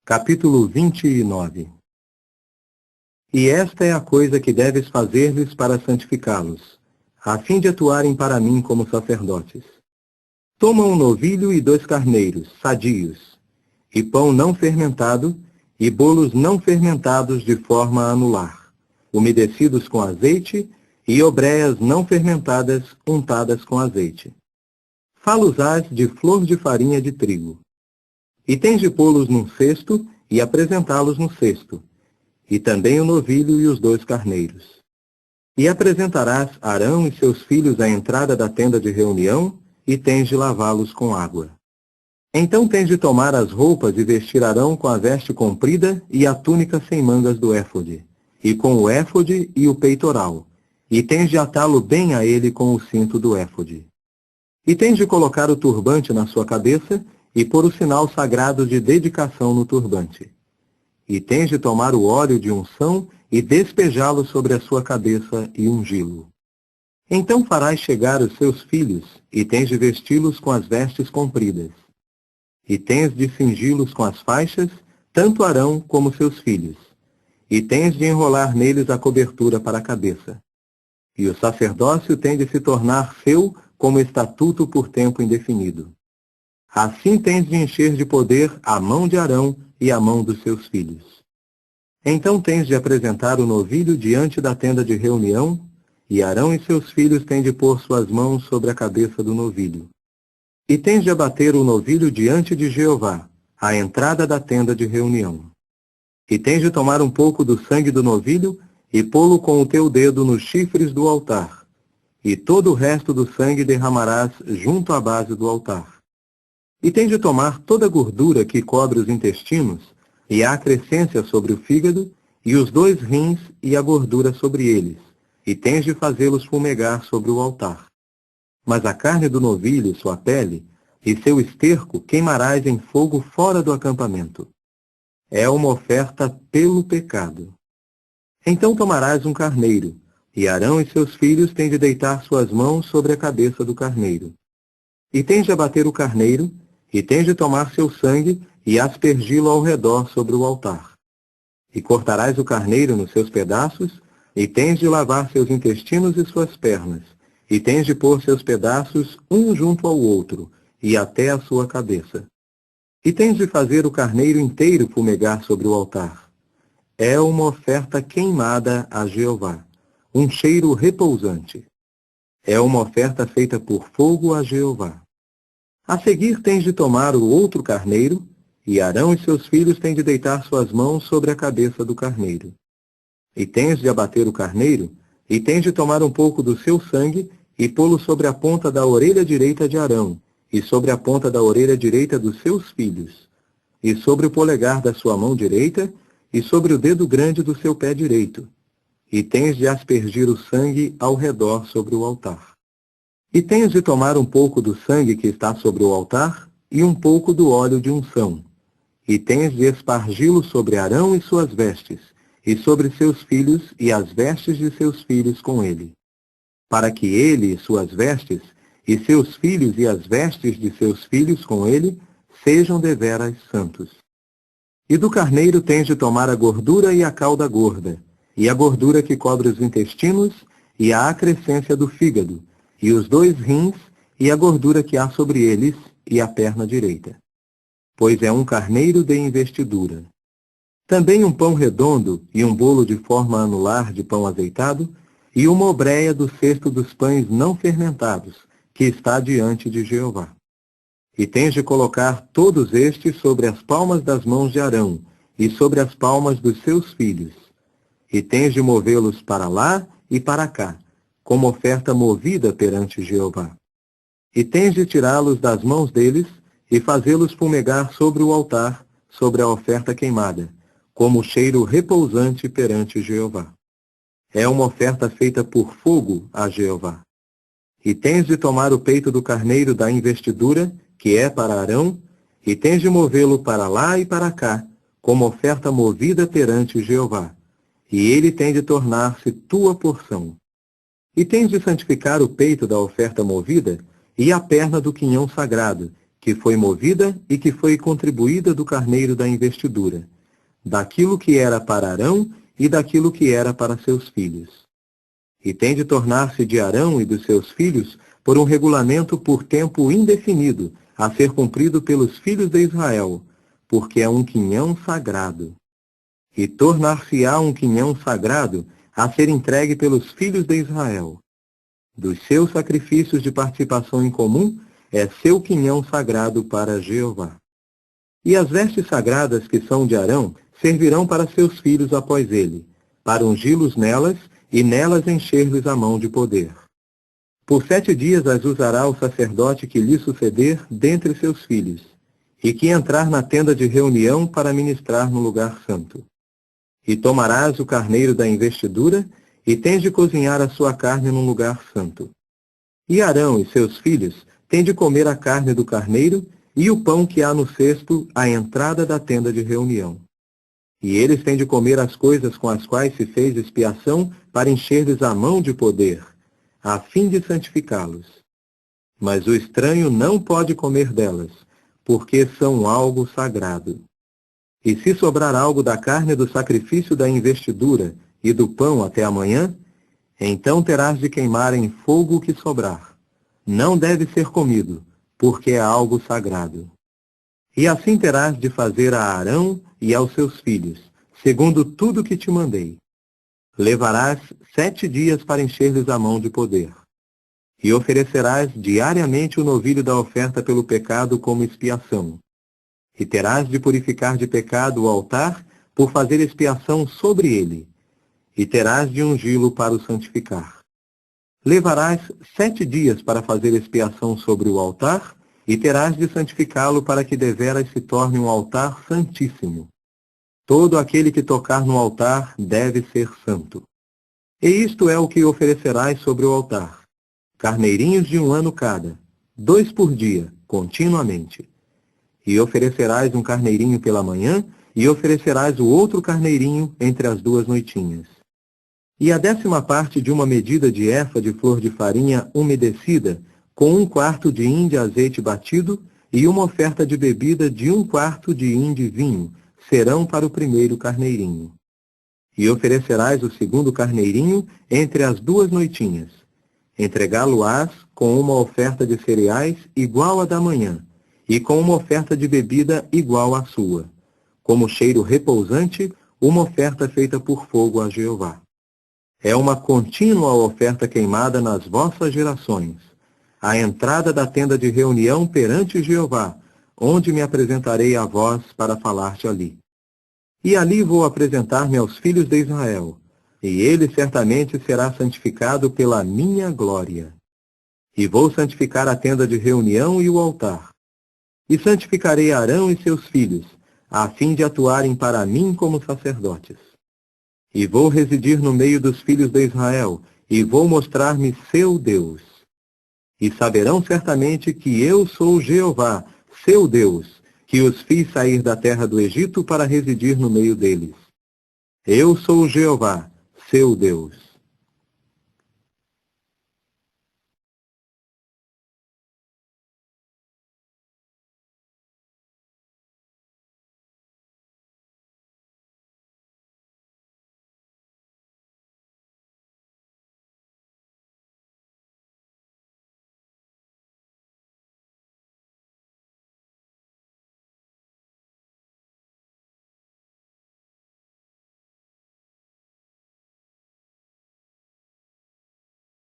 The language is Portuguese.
Capítulo 29. E esta é a coisa que deves fazer-lhes para santificá-los, a fim de atuarem para mim como sacerdotes. Toma um novilho e 2 carneiros, sadios, e pão não fermentado, e bolos não fermentados de forma anular, umedecidos com azeite, e obreias não fermentadas, untadas com azeite. Fá-los-ás de flor de farinha de trigo. E tens de pô-los num cesto, e apresentá-los no cesto, e também o novilho e os 2 carneiros. E apresentarás Arão e seus filhos à entrada da tenda de reunião, e tens de lavá-los com água. Então tens de tomar as roupas e vestir Arão com a veste comprida e a túnica sem mangas do éfode, e com o éfode e o peitoral, e tens de atá-lo bem a ele com o cinto do éfode. E tens de colocar o turbante na sua cabeça, e pôr o sinal sagrado de dedicação no turbante. E tens de tomar o óleo de unção e despejá-lo sobre a sua cabeça e ungí-lo. Então farás chegar os seus filhos, e tens de vesti-los com as vestes compridas. E tens de cingi-los com as faixas, tanto Arão como seus filhos. E tens de enrolar neles a cobertura para a cabeça. E o sacerdócio tem de se tornar seu como estatuto por tempo indefinido. Assim tens de encher de poder a mão de Arão e a mão dos seus filhos. Então tens de apresentar o novilho diante da tenda de reunião, e Arão e seus filhos têm de pôr suas mãos sobre a cabeça do novilho. E tens de abater o novilho diante de Jeová, à entrada da tenda de reunião. E tens de tomar um pouco do sangue do novilho, e pô-lo com o teu dedo nos chifres do altar, e todo o resto do sangue derramarás junto à base do altar. E tens de tomar toda a gordura que cobre os intestinos, e a acrescência sobre o fígado, e os 2 rins e a gordura sobre eles, e tens de fazê-los fumegar sobre o altar. Mas a carne do novilho, sua pele, e seu esterco queimarás em fogo fora do acampamento. É uma oferta pelo pecado. Então tomarás um carneiro, e Arão e seus filhos têm de deitar suas mãos sobre a cabeça do carneiro. E tens de abater o carneiro, e tens de tomar seu sangue e aspergi-lo ao redor sobre o altar. E cortarás o carneiro nos seus pedaços, e tens de lavar seus intestinos e suas pernas, e tens de pôr seus pedaços um junto ao outro, e até a sua cabeça. E tens de fazer o carneiro inteiro fumegar sobre o altar. É uma oferta queimada a Jeová, um cheiro repousante. É uma oferta feita por fogo a Jeová. A seguir tens de tomar o outro carneiro, e Arão e seus filhos têm de deitar suas mãos sobre a cabeça do carneiro. E tens de abater o carneiro, e tens de tomar um pouco do seu sangue, e pô-lo sobre a ponta da orelha direita de Arão, e sobre a ponta da orelha direita dos seus filhos, e sobre o polegar da sua mão direita, e sobre o dedo grande do seu pé direito. E tens de aspergir o sangue ao redor sobre o altar. E tens de tomar um pouco do sangue que está sobre o altar, e um pouco do óleo de unção. E tens de espargi-lo sobre Arão e suas vestes, e sobre seus filhos e as vestes de seus filhos com ele. Para que ele e suas vestes, e seus filhos e as vestes de seus filhos com ele, sejam deveras santos. E do carneiro tens de tomar a gordura e a cauda gorda, e a gordura que cobre os intestinos, e a acrescência do fígado, e os 2 rins, e a gordura que há sobre eles, e a perna direita. Pois é um carneiro de investidura. Também um pão redondo, e um bolo de forma anular de pão azeitado, e uma obreia do cesto dos pães não fermentados, que está diante de Jeová. E tens de colocar todos estes sobre as palmas das mãos de Arão, e sobre as palmas dos seus filhos. E tens de movê-los para lá e para cá, como oferta movida perante Jeová. E tens de tirá-los das mãos deles, e fazê-los fumegar sobre o altar, sobre a oferta queimada, como cheiro repousante perante Jeová. É uma oferta feita por fogo a Jeová. E tens de tomar o peito do carneiro da investidura, que é para Arão, e tens de movê-lo para lá e para cá, como oferta movida perante Jeová. E ele tem de tornar-se tua porção. E tens de santificar o peito da oferta movida, e a perna do quinhão sagrado, que foi movida e que foi contribuída do carneiro da investidura, daquilo que era para Arão e daquilo que era para seus filhos. E tem de tornar-se de Arão e dos seus filhos por um regulamento por tempo indefinido, a ser cumprido pelos filhos de Israel, porque é um quinhão sagrado. E tornar-se-á um quinhão sagrado a ser entregue pelos filhos de Israel. Dos seus sacrifícios de participação em comum, é seu quinhão sagrado para Jeová. E as vestes sagradas que são de Arão servirão para seus filhos após ele, para ungí-los nelas e nelas encher-lhes a mão de poder. Por 7 dias as usará o sacerdote que lhe suceder dentre seus filhos, e que entrar na tenda de reunião para ministrar no lugar santo. E tomarás o carneiro da investidura, e tens de cozinhar a sua carne num lugar santo. E Arão e seus filhos têm de comer a carne do carneiro e o pão que há no cesto à entrada da tenda de reunião. E eles têm de comer as coisas com as quais se fez expiação para encher-lhes a mão de poder, a fim de santificá-los. Mas o estranho não pode comer delas, porque são algo sagrado. E se sobrar algo da carne do sacrifício da investidura e do pão até amanhã, então terás de queimar em fogo o que sobrar. Não deve ser comido, porque é algo sagrado. E assim terás de fazer a Arão e aos seus filhos, segundo tudo que te mandei. Levarás 7 dias para encher-lhes a mão de poder. E oferecerás diariamente o novilho da oferta pelo pecado como expiação. E terás de purificar de pecado o altar por fazer expiação sobre ele. E terás de ungí-lo para o santificar. Levarás 7 dias para fazer expiação sobre o altar, e terás de santificá-lo para que deveras se torne um altar santíssimo. Todo aquele que tocar no altar deve ser santo. E isto é o que oferecerás sobre o altar: carneirinhos de 1 ano cada, 2 por dia, continuamente. E oferecerás um carneirinho pela manhã, e oferecerás o outro carneirinho entre as 2 noitinhas. E a 10ª parte de uma medida de efa de flor de farinha umedecida, com 1/4 de hin de azeite batido, e uma oferta de bebida de 1/4 de hin de vinho, serão para o primeiro carneirinho. E oferecerás o segundo carneirinho entre as 2 noitinhas. Entregá-lo-ás com uma oferta de cereais igual à da manhã, e com uma oferta de bebida igual à sua. Como cheiro repousante, uma oferta feita por fogo a Jeová. É uma contínua oferta queimada nas vossas gerações, a entrada da tenda de reunião perante Jeová, onde me apresentarei a vós para falar-te ali. E ali vou apresentar-me aos filhos de Israel, e ele certamente será santificado pela minha glória. E vou santificar a tenda de reunião e o altar. E santificarei Arão e seus filhos, a fim de atuarem para mim como sacerdotes. E vou residir no meio dos filhos de Israel, e vou mostrar-me seu Deus. E saberão certamente que eu sou Jeová, seu Deus, que os fiz sair da terra do Egito para residir no meio deles. Eu sou Jeová, seu Deus.